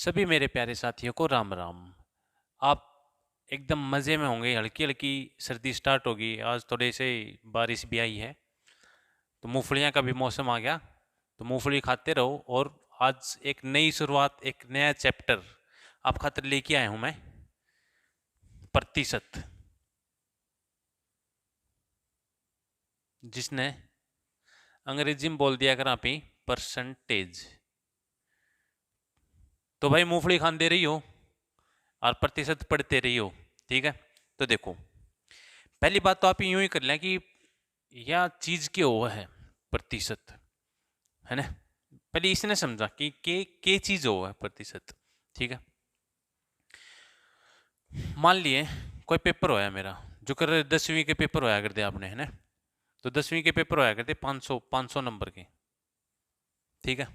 सभी मेरे प्यारे साथियों को राम राम। आप एकदम मज़े में होंगे। हल्की हल्की सर्दी स्टार्ट होगी। आज थोड़े से बारिश भी आई है, तो मूंगफलियां का भी मौसम आ गया। तो मूंगफली खाते रहो। और आज एक नई शुरुआत, एक नया चैप्टर आप खातिर लेके आया हूं मैं। प्रतिशत, जिसने अंग्रेजी में बोल दिया, अगर आप ही परसेंटेज। तो भाई मूंगफली खाते रही हो और प्रतिशत पढ़ते रही हो, ठीक है। तो देखो, पहली बात तो आप यूं ही कर लें कि यह चीज क्या हुआ है प्रतिशत, है ना। पहले इसने समझा कि के चीज हुआ है प्रतिशत, ठीक है। मान लिए कोई पेपर होया मेरा, जो कर 10वीं के पेपर होया करते आपने, है ना। तो 10वीं के पेपर होया करते 500 नंबर के, ठीक है।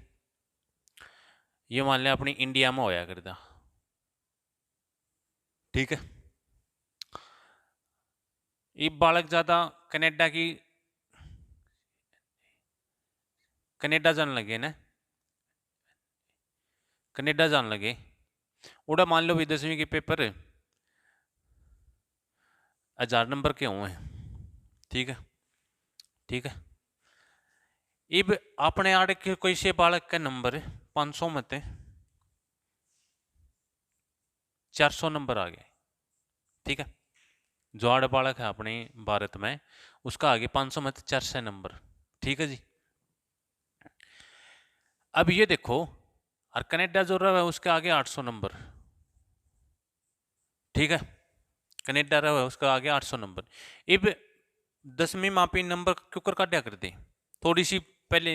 ये मान लिया अपनी इंडिया में होया करता, ठीक है। ये बालक ज्यादा कनाडा की कनाडा जान लगे ना, कनाडा जान लगे। उड़ा मान लो भी 10वीं के पेपर 1000 नंबर के हुए हैं, ठीक है, ठीक है। इब अपने आड़ के कोई से बालक का नंबर 500 में थे 400 नंबर आ गए, ठीक है। जो आड़ बालक है अपने भारत में, उसका आगे 500 में 400 नंबर, ठीक है जी। अब ये देखो, और कनाडा जो रहा है उसके आगे 800 नंबर, ठीक है। कनाडा रहा है उसका आगे 800 नंबर। इब 10वीं मापी नंबर क्यों कर काटा कर दे, थोड़ी सी पहले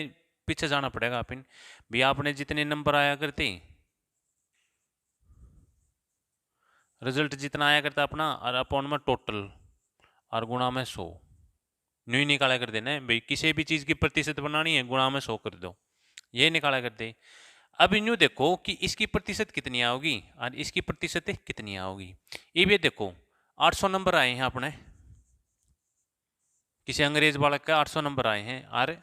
पीछे जाना पड़ेगा। अपन भी आपने जितने नंबर आया करते, रिजल्ट जितना आया करता अपना, और अपॉन में टोटल और गुणा में 100 न्यू ही निकाला कर देना है भाई। किसी भी चीज की प्रतिशत बनानी है, गुणा में 100 कर दो, ये निकाला कर दे। अब न्यू देखो कि इसकी प्रतिशत कितनी आओगी और इसकी प्रतिशत कितनी आओगी। ये देखो 800 नंबर आए हैं अपने, किसी अंग्रेज बालक का 800 नंबर आए हैं, और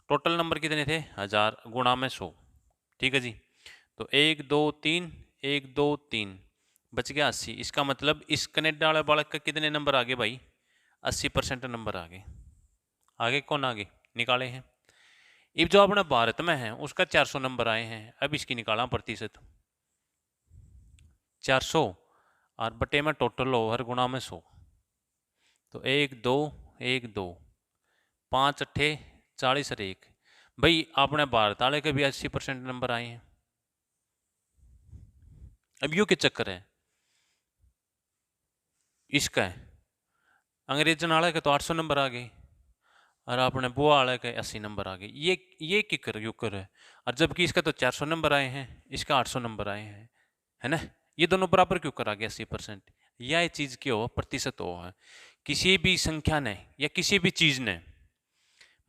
टोटल नंबर कितने थे 1000 गुणा में 100, ठीक है जी। तो 1 2 3 बच गया 80। इसका मतलब इस कनेडा वाले बालक का कितने नंबर आगे भाई, 80% नंबर आगे। आगे कौन आगे निकाले हैं। अब जो अपने भारत में है उसका 400 नंबर आए हैं। अब इसकी निकाला प्रतिशत, 400 और बटे में टोटल ओवर गुणा में 100। तो 1 2 5 अट्ठे 40 और 1, भाई अपने भारत वाले के भी 80% नंबर आए हैं। अब यू के चक्कर है इसका है, अंग्रेजन वाले के तो 800 नंबर आ गए और अपने बुआ वाले के 80 नंबर आ गए। ये किकर युकर है। और जबकि इसका तो 400 नंबर आए हैं, इसका 800 नंबर आए हैं, है ना। ये दोनों बराबर क्यों करा गया 80%। यह चीज क्यों हो, प्रतिशत हो है। किसी भी संख्या ने या किसी भी चीज ने,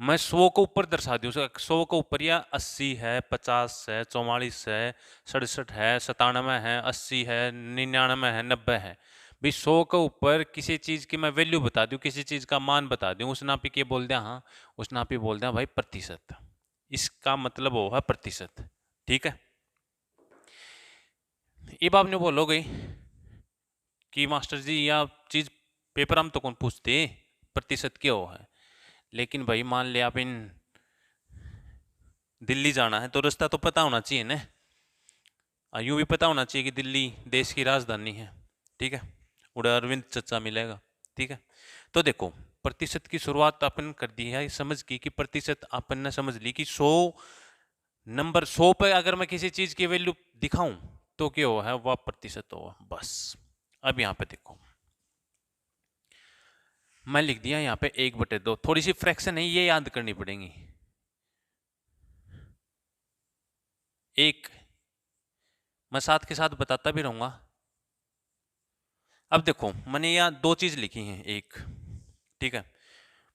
मैं 100 को ऊपर दर्शा दूँ, 100 को ऊपर, या 80 है, 50 है, 44 है, 67 है, 97 है, 80 है, 99 है, 90 है, भाई 100 के ऊपर किसी चीज की मैं वैल्यू बता दूं, किसी चीज का मान बता दूं, उस नापी के बोल दिया, हाँ उस नापी बोल दिया भाई प्रतिशत। इसका मतलब वो है प्रतिशत, ठीक है। अब आपने बोलोगे कि मास्टर जी यह चीज पेपर हम तो कौन पूछते प्रतिशत क्या हो है। लेकिन भाई मान लिया आप इन दिल्ली जाना है तो रास्ता तो पता होना चाहिए ना। यूं भी पता होना चाहिए कि दिल्ली देश की राजधानी है, ठीक है। उड़े अरविंद चचा मिलेगा, ठीक है। तो देखो, प्रतिशत की शुरुआत अपन कर दी है समझ की कि प्रतिशत अपन ने समझ ली कि 100 नंबर, 100 पे अगर मैं किसी चीज की वैल्यू दिखाऊं तो क्या हो है, वह प्रतिशत हो बस। अब यहां पे देखो, मैं लिख दिया यहाँ पे 1/2, थोड़ी सी फ्रैक्शन है ये याद करनी पड़ेगी। एक मैं साथ के साथ बताता भी रहूंगा। अब देखो मैंने यहाँ दो चीज लिखी हैं, एक, ठीक है।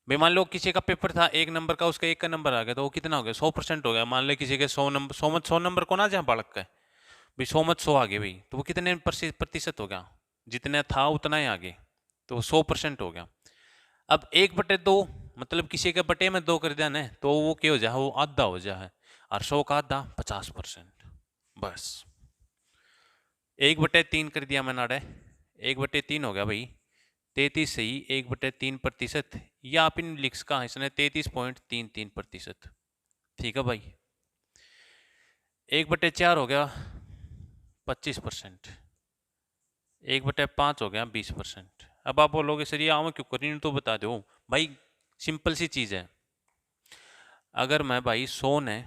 भाई मान लो किसी का पेपर था 1 नंबर का, उसका 1 का नंबर आ गया तो वो कितना हो गया, 100% हो गया। मान लो किसी के 100 नंबर, 100 नंबर को ना जहाँ बालक का है, भाई 100 आ गए भाई, तो वो कितने प्रतिशत हो गया, जितना था उतना ही आगे, तो 100% हो गया। अब 1/2 मतलब किसी के बटे में 2 कर दिया ना, तो वो क्या हो जाए, वो आधा हो जाए। और 100 का आधा 50%, बस। 1/3 कर दिया मैंने आड़े, 1/3 हो गया भाई 33 सही 1/3%, या आप इन लिख का इसने 33.33%। ठीक है भाई, 1/4 हो गया 25%, 1/5 हो गया 20%। अब आप बोलोगे सर ये आऊँ क्यों करी, तो बता दो भाई, सिंपल सी चीज़ है। अगर मैं भाई 100 ने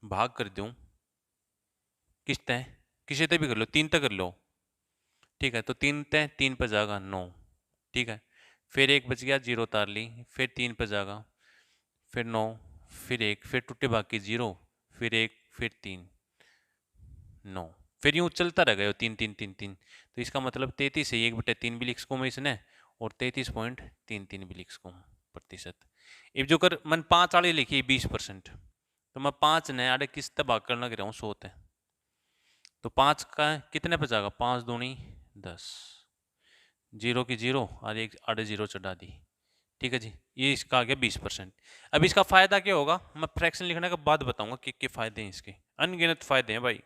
भाग कर दूं किसते, किसी ते भी कर लो, 3 तक कर लो, ठीक है, तो 3 ते 3 पर जाएगा 9, ठीक है, फिर 1 बच गया 0 उतार ली, फिर 3 पर जाएगा, फिर 9, फिर 1, फिर टूटे बाकी 0, फिर 1, फिर 3, 9, फिर यूँ चलता रह गया 3 3 3 3। तो इसका मतलब 33 है, 1/3 भी लिख सकूँ मैं इसने, और 33.33 भी लिख सकूँ प्रतिशत। अब जो कर मन 5 वाली लिखी 20%, तो मैं 5 ने आड़े किस तक भाग करना गिरा हूँ 100 ते, तो 5 का कितने पे जाएगा, 5 दूनी 10, 0 की 0 और एक आड़े 0 चढ़ा दी, ठीक है जी, ये इसका आ गया 20%। अब इसका फायदा क्या होगा, मैं फ्रैक्शन लिखने के बाद बताऊंगा कि फायदे हैं इसके, अनगिनत फायदे हैं भाई,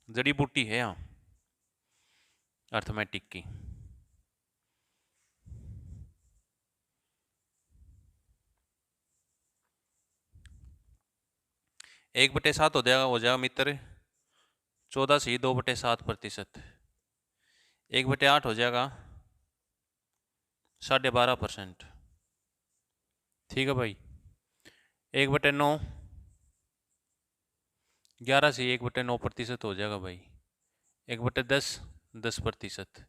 जड़ी बूटी है यहाँ अर्थमेटिक की। 1/7 हो जाएगा मित्र 14 से 2/7%, 1/8 हो जाएगा 12.5%, ठीक है भाई, 1/9 11 से 1/9% हो जाएगा भाई, 1/10 10%,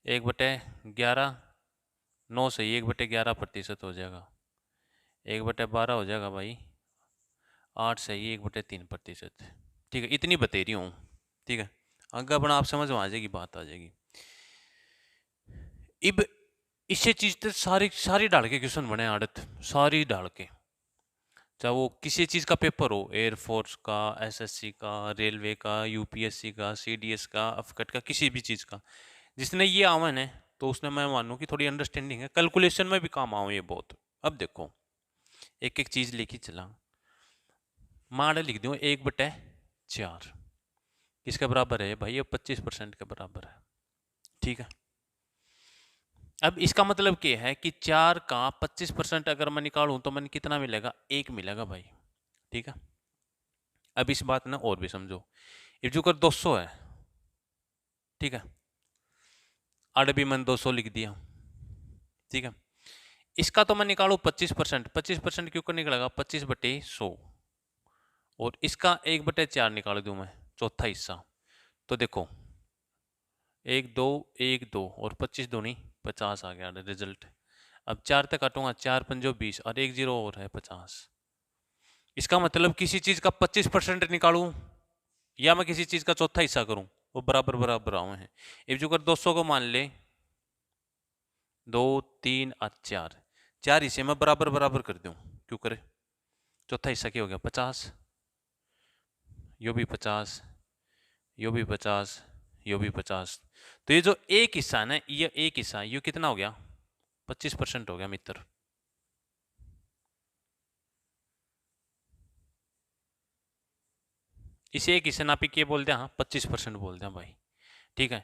1/11 9 से 1/11% हो जाएगा, 1/12 हो जाएगा भाई 8 से 1/3%, ठीक है, इतनी बता रही हूँ, ठीक है, आगे अपना आप समझ में आ जाएगी, बात आ जाएगी। अब इससे चीज तो सारी सारी डाल के क्वेश्चन बने आड़त, सारी डाल के, चाहे वो किसी चीज़ का पेपर हो, एयरफोर्स का, एसएससी का, रेलवे का, यूपीएससी का, सीडीएस का, अफकट का, किसी भी चीज़ का, जिसने ये आवन है तो उसने मैं मानूं कि थोड़ी अंडरस्टैंडिंग है, कैलकुलेशन में भी काम आऊँ ये बहुत। अब देखो एक एक चीज़ लेके चला, माड़ लिख दूँ 1/4 किसके बराबर है भाई, ये 25% के बराबर है, ठीक है। अब इसका मतलब क्या है कि 4 का 25% अगर मैं निकालूं तो मैंने कितना मिलेगा, 1 मिलेगा भाई, ठीक है। अब इस बात ना और भी समझो, ये जो कर 200 है, ठीक है, आड़ भी मैंने 200 लिख दिया, ठीक है, इसका तो मैं निकालू 25%, 25% क्यों कर निकलेगा 25/100, और इसका 1/4 निकाल दूं मैं चौथा हिस्सा, तो देखो 1 2 1 2 और 25 दूनी 50 आ गया रिजल्ट। अब 4 तक काटूंगा, 4 पंजो 20 और 1 0 और है 50। इसका मतलब किसी चीज का 25% निकालूं या मैं किसी चीज का चौथा हिस्सा करूं, वो बराबर बराबर आए हैं। अब जो कर 200 को मान ले 2 3 और 4, 4 हिस्से में बराबर बराबर कर दूं, क्यों करे, चौथा हिस्सा क्या हो गया 50, यो भी 50, यो भी 50, यो भी 50, तो ये जो एक हिस्सा है ना, ये एक हिस्सा ये कितना हो गया 25% हो गया मित्र। इसे एक हिस्से नापी के बोलते हैं, हाँ 25% बोलते हैं भाई, ठीक है।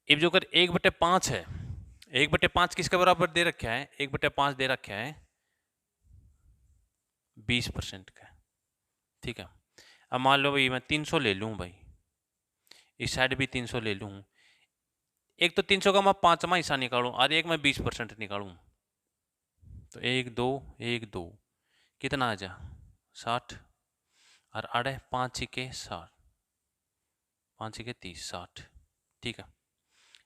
अब जो कर 1/5 है, 1/5 किसके बराबर दे रखा है, 1/5 दे रखा है 20% का, ठीक है। अब मान लो भाई मैं 300 ले लूँ भाई, इस साइड भी 300 ले लूँ, एक तो 300 का मैं 5वां हिस्सा निकालूं और एक मैं 20% निकालूं, तो 1 2 1 2 कितना आ जा 60, और आड़े 5 के 60, 5 के 30 60, ठीक है।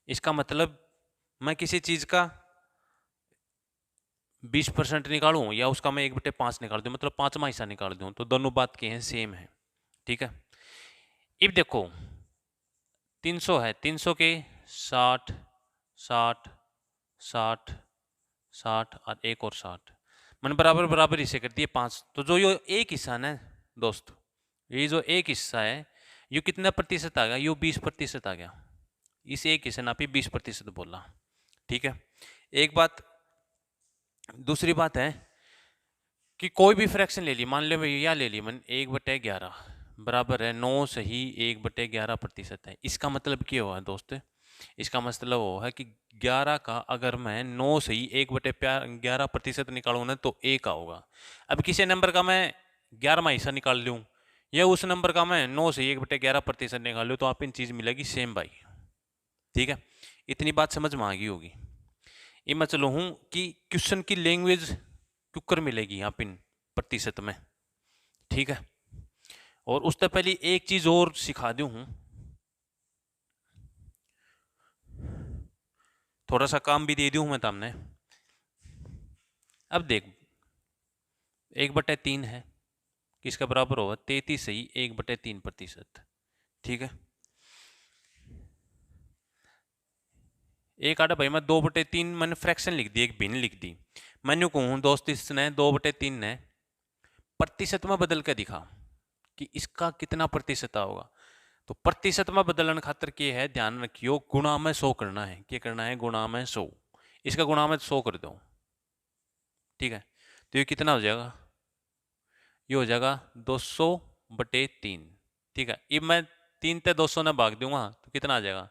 इसका मतलब मैं किसी चीज का 20% निकालूं या उसका मैं 1/5 निकाल दूं, मतलब 5वां हिस्सा निकाल दूं, तो दोनों बात के हैं सेम है, ठीक है। अब देखो 300 है, 300 के 60 60 60 60 और एक और 60, मैंने बराबर बराबर हिस्से कर दिए 5, तो जो ये एक हिस्सा है दोस्त, ये जो एक हिस्सा है ये कितना प्रतिशत आ गया, ये 20% आ गया, इस एक हिस्से ना 20% बोला, ठीक है। एक बात, दूसरी बात है कि कोई भी फ्रैक्शन ले ली, मान लो भैया ले ली मैंने 1/11 बराबर है 9 सही 1/11% है। इसका मतलब क्या हुआ दोस्त? इसका मतलब वो है कि 11 का अगर मैं 9 सही 1/11% निकालूँ ना तो 1 होगा। अब किसी नंबर का मैं 11वां हिस्सा निकाल लूँ या उस नंबर का मैं 9 सही 1/11% निकाल लूँ तो आप इन चीज़ मिलेगी सेम भाई। ठीक है, इतनी बात समझ में आ गई होगी। ये मैं चलो हूँ कि क्वेश्चन की लैंग्वेज क्यों मिलेगी यहाँ पिन प्रतिशत में। ठीक है, और उससे पहले एक चीज और सिखा दूं हूं, थोड़ा सा काम भी दे दूं मैं तुमने। अब देख 1/3 है, किसका बराबर होगा 33 सही 1/3%। ठीक है, एक आधा भाई मैं 2/3 मैंने फ्रैक्शन लिख दी, एक भिन्न लिख दी। मैंने कहूँ दोस्त इसने 2/3 ने प्रतिशत में बदल के दिखा कि इसका कितना प्रतिशत होगा। तो प्रतिशत में बदलन खातर क्या है, ध्यान रखियो गुणा में 100 करना है। क्या करना है? गुणा में 100। इसका गुणा में 100 कर दो। ठीक है, तो ये कितना हो जाएगा? ये हो जाएगा 200/3। ठीक है, अब मैं 3 से 200 ने भाग दूंगा तो कितना आ जाएगा?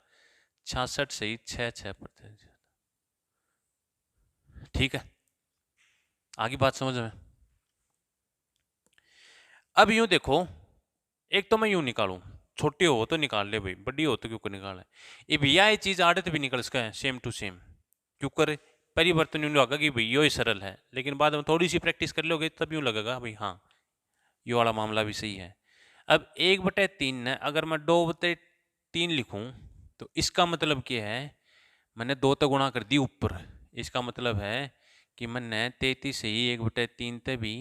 66 सही 66%। ठीक है, आगे बात समझ में? अब यूं देखो, एक तो मैं यूं निकालूं, छोटी हो तो निकाल ले भाई, बड़ी हो तो क्यों निकाले। ये भैया ये चीज आड़त भी निकल सका है सेम टू सेम, क्यों कर परिवर्तन यूं लगा कि भाई यो ही सरल है, लेकिन बाद में थोड़ी सी प्रैक्टिस कर लोगे तब यूं लगेगा भाई हाँ ये वाला मामला भी सही है। अब 1/3 है, अगर मैं 2/3 लिखूं तो इसका मतलब क्या है? मैंने 2 तो गुणा कर दी ऊपर। इसका मतलब है कि मैंने 33 से ही 1/3 ते भी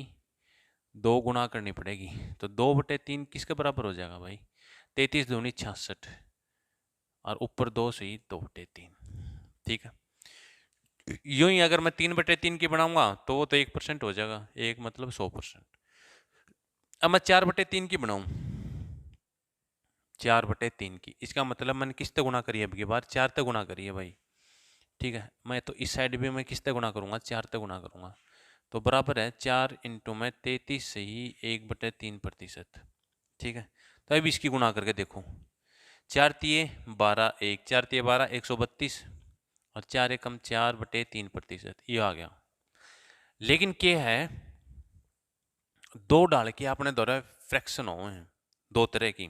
2 गुणा करनी पड़ेगी। तो 2/3 किसके बराबर हो जाएगा भाई? 33 दूनी 66 और ऊपर 2 से ही 2/3। ठीक है, यूं ही अगर मैं 3/3 की बनाऊंगा तो वो तो 1% हो जाएगा, एक मतलब 100%। अब मैं 4/3 की बनाऊं, 4/3 की, इसका मतलब मैंने किससे गुणा करी है? अब की बार 4 से गुणा करी है भाई। ठीक है, मैं तो इस साइड भी मैं किससे गुणा करूंगा? 4 से गुणा करूंगा। तो बराबर है 4 इंटू में 33 से ही 1/3%। ठीक है, तो अब इसकी गुणा करके देखो, 4 तिये 12, 1 4 तिये 12 132 और 4 एकम 4/3%, ये आ गया। लेकिन क्या है, दो डाल के आपने दोहरा फ्रैक्शन हो हैं दो तरह की।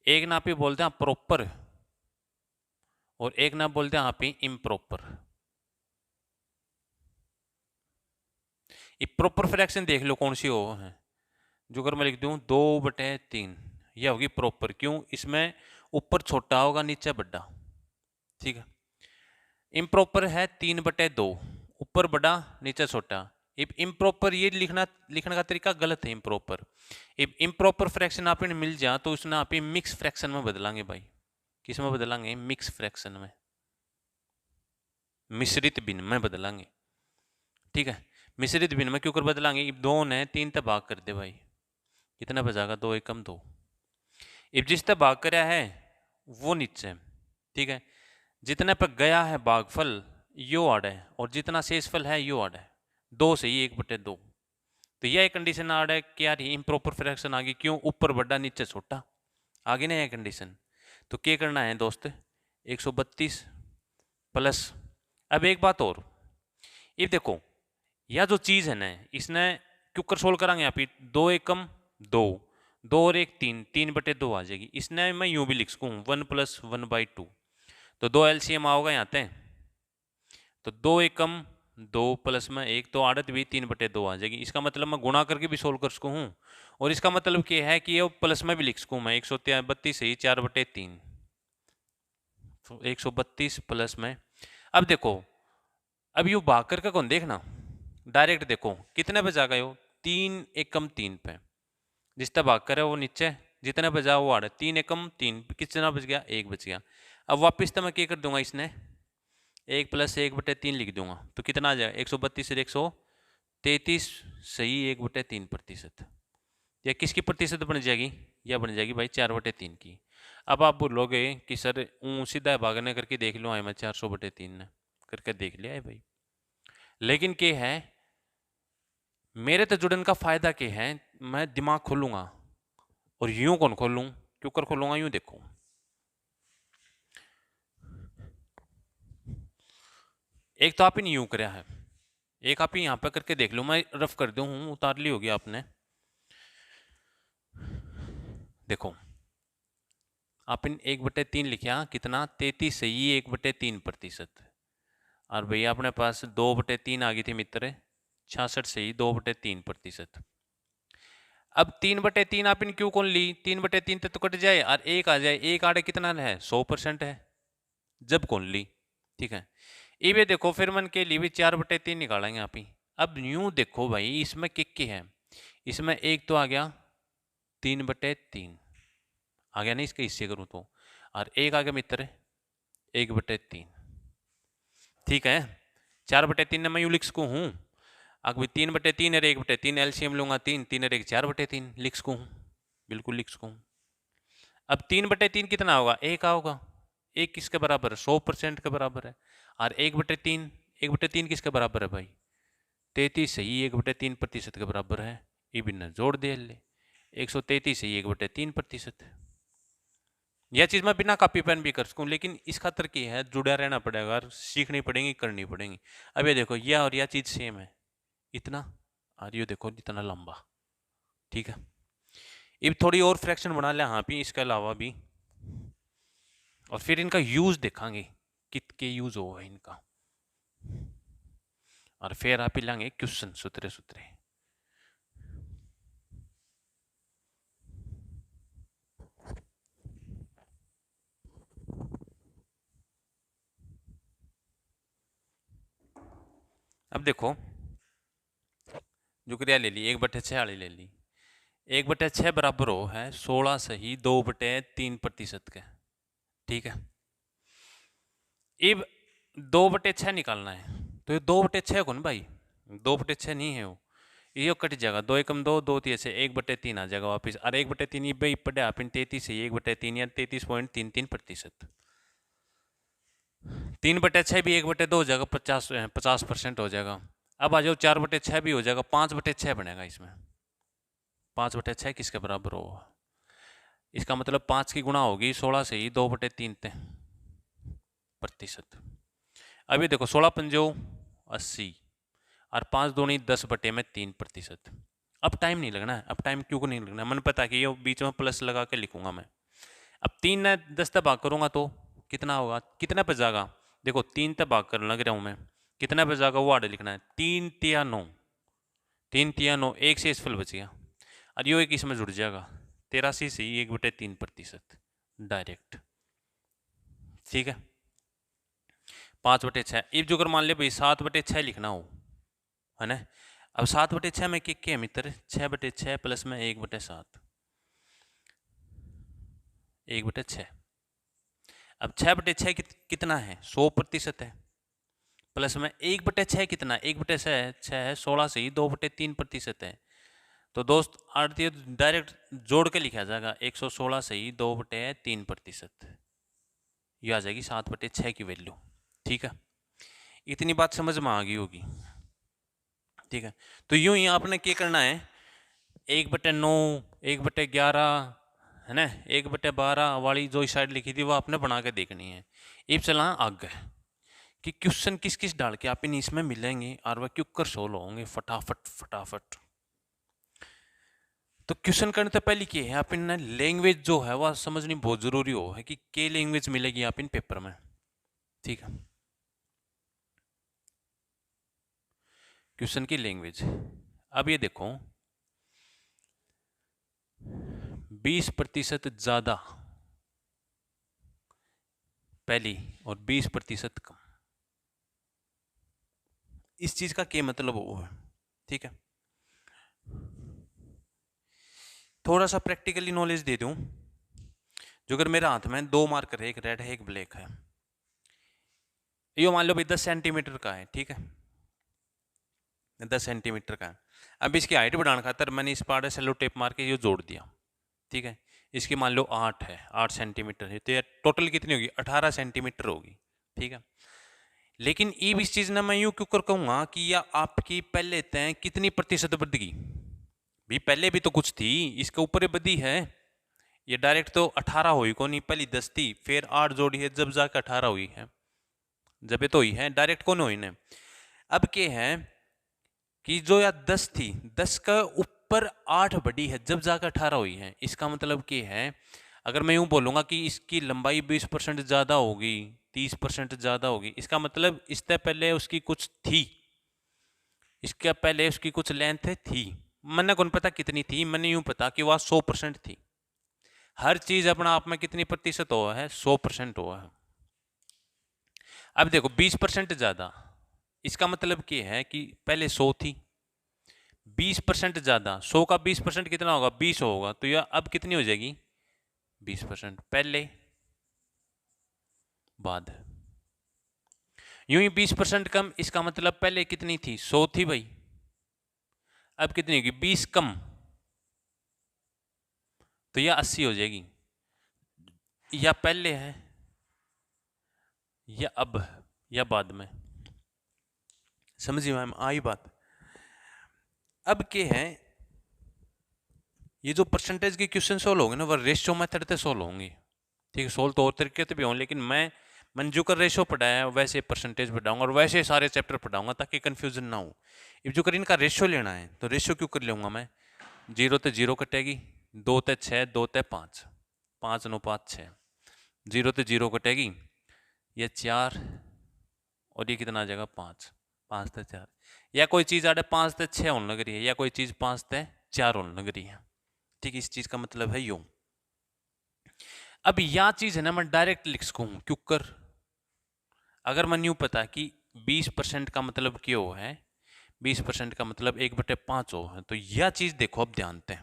एक ना आप बोलते हैं प्रॉपर और एक ना बोलते हैं आप इम्प्रॉपर। ये प्रॉपर फ्रैक्शन देख लो कौन सी हो है। जो अगर मैं लिख दूं 2/3, यह होगी प्रॉपर। क्यों? इसमें ऊपर छोटा होगा नीचे बड़ा। ठीक है, इम्प्रॉपर है 3/2, ऊपर बड़ा नीचे छोटा। इम्प्रॉपर ये लिखने का तरीका गलत है। इम्प्रॉपर इम्प्रॉपर फ्रैक्शन आप मिल जा तो उसने आप मिक्स फ्रैक्शन में बदलांगे भाई। किस में बदलांगे? मिक्स फ्रैक्शन में, मिश्रित भिन्न में बदलांगे। ठीक है, मिश्रित भिन्न में क्यों कर बदलांगे? दो ने 3 तक भाग कर दे भाई, कितना बचाएगा? 2 एकम 2। अब जिस तक भाग कराया है वो नीचे। ठीक है, जितने पर गया है भागफल यो आड़ है और जितना शेषफल है यो आड़ है, 2 से ही 1/2। तो यह कंडीशन आड़ है क्या रही? इम्प्रॉपर फ्रैक्शन आ गई। क्यों? ऊपर बड़ा नीचे छोटा, आगे नहीं है कंडीशन। तो क्या करना है दोस्त? 132 प्लस। अब एक बात और, ये देखो यह जो चीज है ना, इसने क्यों कर सोल्व करांगे आप? 2 एकम 2, 2 और 1 3, 3/2 आ जाएगी। इसने मैं यूं भी लिख सकूँ 1 + 1/2। तो 2 एलसीएम आओगे यहाँ पे, तो 2 एकम 2 प्लस में 1 तो आड़त भी 3/2 आ जाएगी। इसका मतलब मैं गुणा करके भी सोल्व कर सकूँ हूँ, और इसका मतलब क्या है कि ये प्लस में भी लिख सकूँ मैं 132 ही 4/3। तो 132 प्लस में, अब देखो अब यू भाग करके कौन देखना, डायरेक्ट देखो कितने पे जाएगा यो? 3 एकम 3 पे, जिसका भाग करे वो नीचे, जितने पे जा वो आड़े। 3 एकम 3, कितना बच गया? 1 बच गया। अब वापिस तो मैं क्या कर दूंगा, इसने 1 + 1/3 लिख दूंगा तो कितना आ जाएगा? 132 से 133 सही 1/3%। या किसकी प्रतिशत बन जाएगी? यह बन जाएगी भाई 4/3 की। अब आप बोलोगे कि सर सीधा भागने करके देख लो, आए मैं 400/3 ने करके देख लिया है भाई। लेकिन क्या है, मेरे तो जुड़न का फायदा क्या है? मैं दिमाग खोलूंगा और यूं कौन खोलूं, क्यों कर खोलूंगा, यूं देखो एक तो आप इन यूं कराया है, एक आप यहाँ पे करके देख लो, मैं रफ कर दूं हूँ, उतार ली होगी आपने। देखो आप इन 1/3 लिखा कितना 33 सही 1/3%। और भैया अपने पास 2/3 आ गई थी मित्र, 66 सही 2/3%। अब 3/3 आप इन क्यों कौन ली, 3/3 तो कट जाए और एक आ जाए, एक आड़े कितना है 100% है, जब कौन ली। ठीक है, ये देखो फिर मन के लिए भी 4/3 निकालेंगे आप ही। अब यूं देखो भाई इसमें किक है, इसमें एक तो आ गया 3/3 आ गया, नहीं इसके हिस्से करूं तो, और एक आ गया मित्र 1/3। ठीक है, 4/3 मैं यूं लिख सकूं हूं, अगर 3/3 और 1/3 एलसीएम लूंगा 3, 3 और 1 4/3 लिख सकूं, बिल्कुल लिख सकूं। अब 3/3 कितना होगा, एक होगा, एक किसके बराबर है 100% के बराबर है, और 1/3 1/3 किसके बराबर है भाई 33 सही 1/3% के बराबर है। ये भी जोड़ दे ले 133 सही 1/3%। यह चीज़ मैं बिना कॉपी पेन भी कर सकूं, लेकिन इस खातर की है जुड़ा रहना पड़ेगा और सीखनी पड़ेगी करनी पड़ेगी। अब ये देखो यह और यह चीज़ सेम है इतना, और ये देखो इतना लंबा। ठीक है, अब थोड़ी और फ्रैक्शन बना ले हाँ भी इसके अलावा भी, और फिर इनका यूज देखेंगे कितके यूज होगा इनका, और फिर आप लेंगे क्वेश्चन सुतरे सुतरे। अब देखो जो क्रिया ले ली 1/6 वाली ले ली, 1/6 बराबर हो है 16 सही 2/3% के। ठीक है, अब 2/6 निकालना है, तो ये 2/6 कौन भाई 2/6 नहीं है वो, ये कट जाएगा 2 एकम 2 2 3 से 1/3 आ जाएगा वापिस, और 1/3 ये भाई पढ़े आप 33 है 1/3 या 33.33%। 3/6 भी 1/2 हो जाएगा 50% हो जाएगा। अब आ जाओ 4/6 भी हो जाएगा, 5/6 बनेगा इसमें, 5/6 किसके बराबर होगा, इसका मतलब 5 की गुणा होगी 16 से ही 2/3%। अभी देखो 16 पंजो 80 और 5 दूनी 10/3%। अब टाइम नहीं लगना है, अब टाइम क्यों नहीं लगना है, मैंने पता कि ये बीच में प्लस लगा के लिखूंगा मैं। अब 3 ने 10 तक भाग करूंगा तो कितना होगा, कितना पे जाएगा, देखो 3 तक भाग कर लग रहा हूं मैं, कितना पे जाएगा वो आड़े लिखना है, 3 तिया 9, 3 तिया 9, एक से इसफल बच गया, और यो एक इसमें जुड़ जाएगा 83 से 1/3% डायरेक्ट। ठीक है, 5/6 अब जो अगर मान ले भाई 7/6 लिखना हो है ना, अब 7/6 में क्या है मित्र 6/6 प्लस में 1/7, 1/6। अब 6/6 कितना है 100% है, प्लस में 1/6 कितना 1/6 है 16 से ही 2/3% है, तो दोस्त आरती डायरेक्ट जोड़ के लिखा जाएगा 116 से ही 2/3%, ये आ जाएगी 7/6 की वैल्यू। ठीक है, इतनी बात समझ में आ गई होगी। ठीक है, तो यूं ही आपने क्या करना है 1/9 1/11 है ना 1/12 वाली जो साइड लिखी थी वो आपने बना के देखनी है। अब चला आगे कि क्वेश्चन किस किस डाल के आप इन इसमें मिलेंगे और वह क्यों कर सोल्व होंगे फटाफट फटाफट। तो क्वेश्चन करने से पहले क्या है आप इन लैंग्वेज जो है वह समझनी बहुत जरूरी हो है कि क्या लैंग्वेज मिलेगी आप इन पेपर में। ठीक है, क्वेश्चन की लैंग्वेज। अब ये देखो 20% ज्यादा पहली और 20% कम, इस चीज का क्या मतलब वो है। ठीक है, थोड़ा सा प्रैक्टिकली नॉलेज दे दूं, जो अगर मेरे हाथ में 2 मार्कर है, एक रेड है एक ब्लैक है, ये मान लो भाई 10 सेंटीमीटर का है। ठीक है, 10 सेंटीमीटर का है, अब इसकी हाइट बढ़ाने खातर मैंने इस पार्ट सेलो टेप मार के ये जोड़ दिया। ठीक है, इसकी मान लो 8 है 8 सेंटीमीटर है, तो ये टोटल कितनी होगी 18 सेंटीमीटर होगी। ठीक है, लेकिन अब इस चीज ने मैं यूं क्यों कर कहूंगा कि यह आपकी पहले तय कितनी प्रतिशत बढ़ गई, भी पहले भी तो कुछ थी इसके ऊपर ही बदी है। ये डायरेक्ट तो 18 हुई को नहीं, पहली 10 थी, फिर 8 जोड़ी है, जब जाकर 18 हुई है, जब ये तो हुई है, डायरेक्ट कौन हुई ने। अब क्या है कि जो या 10 थी, 10 का ऊपर 8 बढ़ी है, जब जाकर 18 हुई है। इसका मतलब क्या है, अगर मैं यूं बोलूंगा कि इसकी लंबाई 20% ज़्यादा होगी, 30% ज़्यादा होगी, इसका मतलब इससे पहले उसकी कुछ थी, इसके पहले उसकी कुछ लेंथ थी, मैंने कौन पता कितनी थी, मैंने यूं पता कि वह 100% थी। हर चीज़ अपना आप में कितनी प्रतिशत हुआ है, 100% हुआ है। अब देखो 20% ज़्यादा, इसका मतलब क्या है कि पहले 100 थी, 20% ज़्यादा, 100 का 20% कितना होगा, 20 होगा, तो यह अब कितनी हो जाएगी, 20% पहले बाद। यूं ही 20% कम, इसका मतलब पहले कितनी थी, 100 थी भाई, अब कितनी होगी, 20 कम, तो यह 80 हो जाएगी। या पहले है या अब या बाद में, समझिए मैम आई बात। अब क्या है, ये जो परसेंटेज के क्वेश्चन सोल्व होंगे ना, वह रेशियो मेथड से सोल्व होंगे। ठीक है, सोल्व तो और तरीके से भी होंगे, लेकिन मैंने जो कर रेशियो पढ़ाया है वैसे परसेंटेज पढ़ाऊंगा और वैसे सारे चैप्टर पढ़ाऊंगा ताकि कंफ्यूजन ना हो। अब जो कर इनका रेशियो लेना है तो रेशियो क्यों कर लूँगा मैं, 0 ते 0 कटेगी, 2 ते 6, 2 ते 5, 5 अनुपात 6, 0 ते 0 कटेगी, ये 4 और ये कितना आ जाएगा 5, 5 ते 4, या कोई चीज़ आड़े 5 ते 6 होने लग रही है, या कोई चीज़ 5 ते 4 होने लग रही है। ठीक है, इस चीज़ का मतलब है यूं। अब यह चीज़ है ना, मैं डायरेक्ट लिख सकूँ क्यों कर, अगर मैं यूं पता कि 20% का मतलब क्यों है, 20% का मतलब 1/5 हो है, तो यह चीज़ देखो अब ध्यान दें,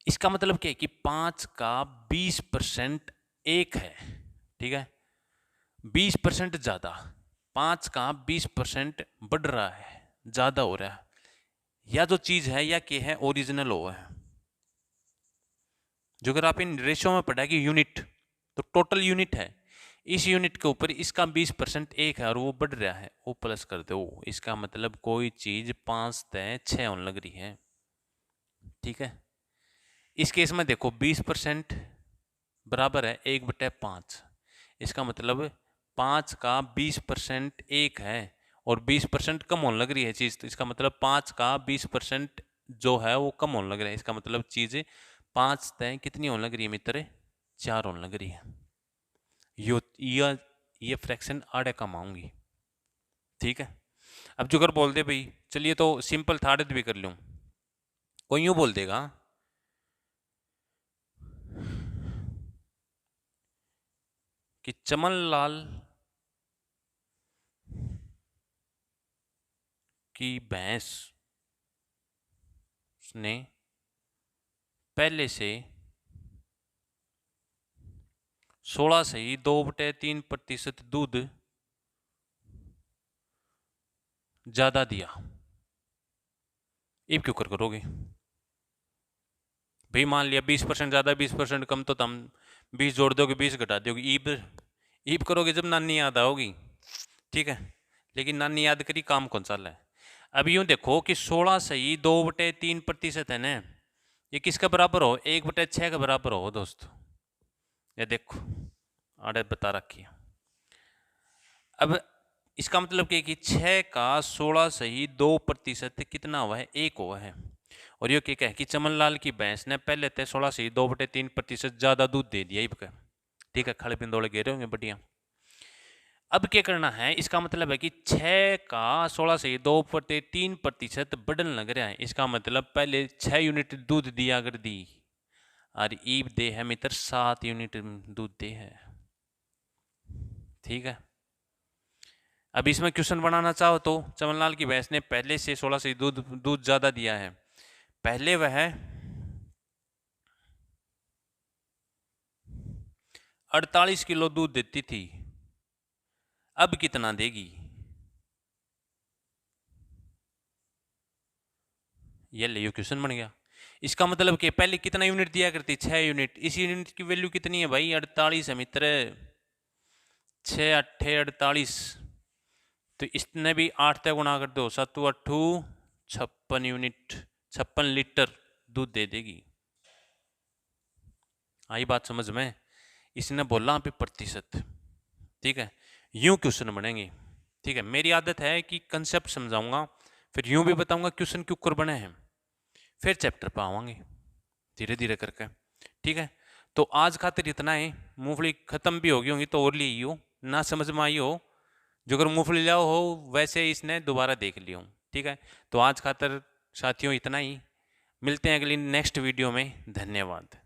इसका मतलब क्या है कि 5 का 20% 1 है, ठीक है, 20% ज़्यादा, 5 का 20% बढ़ रहा है, ज़्यादा हो रहा है, या जो चीज़ है या क्या है, ओरिजिनल हो है। जो अगर आप इन रेशियो में पढ़ा कि यूनिट, तो टोटल यूनिट है, इस यूनिट के ऊपर इसका 20% 1 है और वो बढ़ रहा है, वो प्लस कर दो, इसका मतलब कोई चीज़ 5 ते 6 होने लग रही है। ठीक है, इस केस में देखो 20% बराबर है 1/5, इसका मतलब 5 का 20% 1 है और 20% कम होने लग रही है चीज़, तो इसका मतलब 5 का 20% जो है वो कम होने लग रहा है, इसका मतलब चीज़ 5 तय कितनी होने लग रही है मित्र, 4 होने लग रही है। ये फ्रैक्शन आड़े कम आऊंगी। ठीक है, अब जो अगर बोल दे भाई चलिए तो सिंपल थर्ड भी कर लूँ, कोई यूँ बोल देगा कि चमन लाल की भैंस ने पहले से 16 से ही 2/3% दूध ज्यादा दिया, अब क्यों कर करोगे भाई, मान लिया 20% ज्यादा 20% कम, तो तुम 20 जोड़ दोगे 20 घटा दोगे, ईब करोगे जब नानी याद आओगी। ठीक है, लेकिन नानी याद करी काम कौन सा है। अब यूं देखो कि 16 से ही 2/3% है ना, ये किसका बराबर हो, 1/6 का बराबर हो दोस्त, ये देखो आड़े बता रखी है। अब इसका मतलब क्या कि 6 का 16 से ही 2% कितना हुआ है, 1 हुआ है, और ये क्या है कि चमनलाल की भैंस ने पहले थे 16 से ही 2/3% ज्यादा दूध दे दिया इब का। ठीक है, खड़े पिंदोड़े गिरे होंगे बढ़िया। अब क्या करना है, इसका मतलब है कि 6 का 16 से 2/3% बढ़न लग रहा है, इसका मतलब पहले 6 यूनिट दूध दिया अगर दी, और ईब दे है मित्र 7 यूनिट दूध दे है। ठीक है, अब इसमें क्वेश्चन बनाना चाहो तो चमनलाल की भैंस ने पहले से 16 से दूध ज्यादा दिया है, पहले वह 48 किलो दूध देती थी, अब कितना देगी, ये ले क्वेश्चन बन गया। इसका मतलब कि पहले कितना यूनिट दिया करती, 6 यूनिट, इस यूनिट की वैल्यू कितनी है भाई, 48 है मित्र, 6 अट्ठे 48, तो इसने भी 8 तक गुणा कर दो, 7 8 56 यूनिट, 56 लीटर दूध दे देगी। आई बात समझ में? इसने बोला पे प्रतिशत, ठीक है, यूं क्वेश्चन बनेंगे, ठीक है। मेरी आदत है कि कंसेप्ट समझाऊंगा, फिर यूं भी बताऊंगा क्वेश्चन क्यों कर बने हैं, फिर चैप्टर पर आवांगे धीरे धीरे करके, ठीक है। तो आज खातिर इतना ही। मूंगफली खत्म भी होगी होंगी तो और ली हो ना, समझ में आई हो जो अगर मूंगफली लाओ हो वैसे इसने दोबारा देख लियो, ठीक है। तो आज खातिर साथियों इतना ही, मिलते हैं अगली नेक्स्ट वीडियो में। धन्यवाद।